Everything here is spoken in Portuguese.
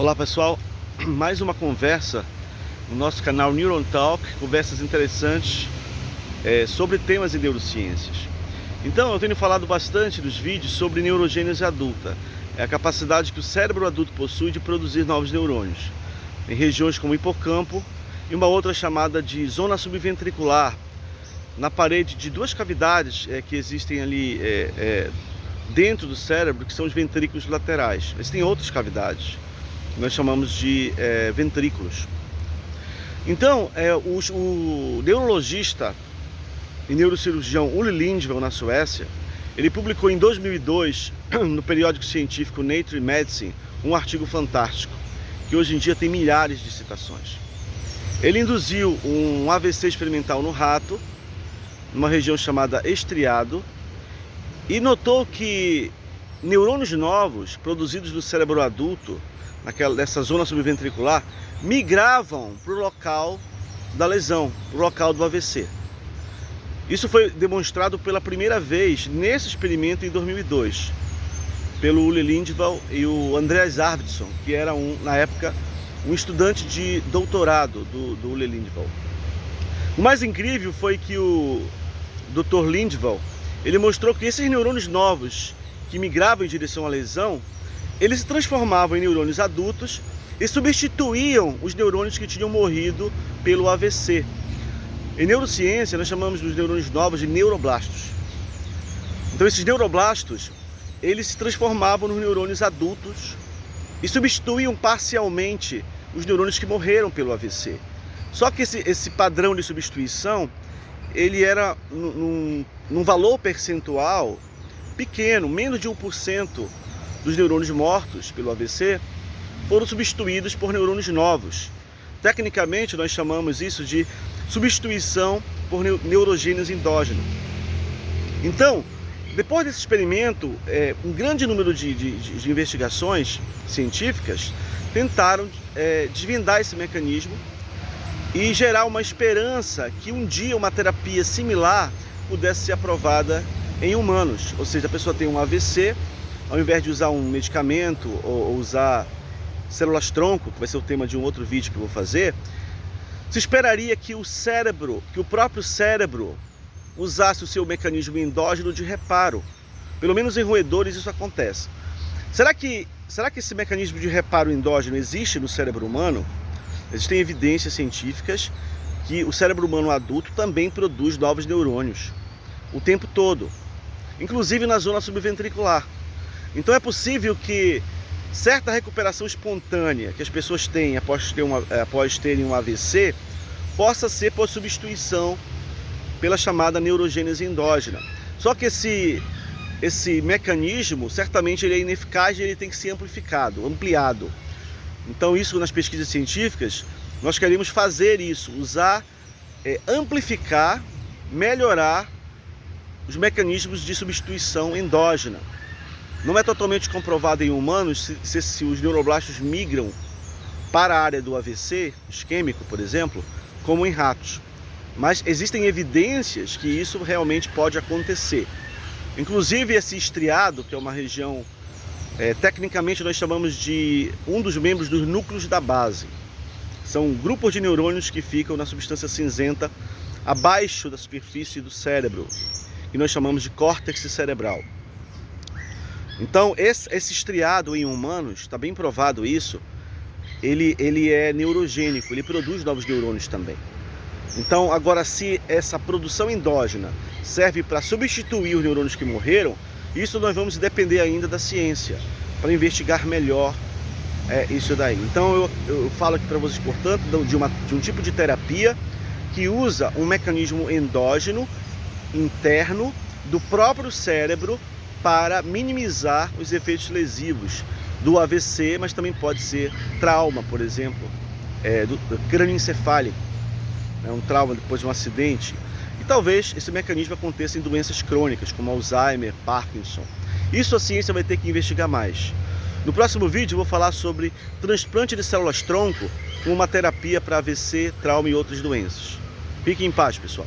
Olá pessoal, mais uma conversa no nosso canal Neuron Talk, conversas interessantes sobre temas de neurociências. Então eu tenho falado bastante nos vídeos sobre neurogênese adulta, é a capacidade que o cérebro adulto possui de produzir novos neurônios, em regiões como o hipocampo e uma outra chamada de zona subventricular, na parede de duas cavidades que existem ali dentro do cérebro, que são os ventrículos laterais. Mas tem outras cavidades, que nós chamamos de ventrículos. Então, o neurologista e neurocirurgião Olle Lindvall, na Suécia, ele publicou em 2002, no periódico científico Nature Medicine, um artigo fantástico, que hoje em dia tem milhares de citações. Ele induziu um AVC experimental no rato, numa região chamada estriado, e notou que neurônios novos produzidos no cérebro adulto, nessa zona subventricular, migravam para o local da lesão, para o local do AVC. Isso foi demonstrado pela primeira vez nesse experimento em 2002, pelo Olle Lindvall e o Andreas Arvidsson, que era na época um estudante de doutorado do Olle Lindvall. O mais incrível foi que o Dr. Lindvall, ele mostrou que esses neurônios novos que migravam em direção à lesão, eles se transformavam em neurônios adultos e substituíam os neurônios que tinham morrido pelo AVC. Em neurociência, nós chamamos os neurônios novos de neuroblastos. Então esses neuroblastos, eles se transformavam nos neurônios adultos e substituíam parcialmente os neurônios que morreram pelo AVC. Só que esse padrão de substituição, ele era num valor percentual pequeno, menos de 1% dos neurônios mortos pelo AVC foram substituídos por neurônios novos. Tecnicamente, nós chamamos isso de substituição por neurogênese endógena. Então, depois desse experimento, um grande número de investigações científicas tentaram desvendar esse mecanismo e gerar uma esperança que um dia uma terapia similar pudesse ser aprovada em humanos. Ou seja, a pessoa tem um AVC, ao invés de usar um medicamento ou usar células-tronco, que vai ser o tema de um outro vídeo que eu vou fazer, se esperaria que o próprio cérebro usasse o seu mecanismo endógeno de reparo. Pelo menos em roedores isso acontece. Será que esse mecanismo de reparo endógeno existe no cérebro humano? Existem evidências científicas que o cérebro humano adulto também produz novos neurônios o tempo todo, inclusive na zona subventricular. Então é possível que certa recuperação espontânea que as pessoas têm após terem um AVC possa ser por substituição pela chamada neurogênese endógena. Só que esse mecanismo, certamente ele é ineficaz e ele tem que ser ampliado. Então isso nas pesquisas científicas, nós queremos fazer isso, amplificar, melhorar os mecanismos de substituição endógena. Não é totalmente comprovado em humanos se os neuroblastos migram para a área do AVC, isquêmico, por exemplo, como em ratos. Mas existem evidências que isso realmente pode acontecer. Inclusive esse estriado, que é uma região, tecnicamente nós chamamos de um dos membros dos núcleos da base. São grupos de neurônios que ficam na substância cinzenta abaixo da superfície do cérebro, que nós chamamos de córtex cerebral. Então esse estriado em humanos, está bem provado isso, ele é neurogênico, ele produz novos neurônios também. Então agora, se essa produção endógena serve para substituir os neurônios que morreram, isso nós vamos depender ainda da ciência, para investigar melhor isso daí. Então eu falo aqui para vocês, portanto, de um tipo de terapia que usa um mecanismo endógeno, interno, do próprio cérebro, para minimizar os efeitos lesivos do AVC, mas também pode ser trauma, por exemplo, do crânioencefálico, um trauma depois de um acidente. E talvez esse mecanismo aconteça em doenças crônicas, como Alzheimer, Parkinson. Isso a ciência vai ter que investigar mais. No próximo vídeo eu vou falar sobre transplante de células-tronco como uma terapia para AVC, trauma e outras doenças. Fiquem em paz, pessoal.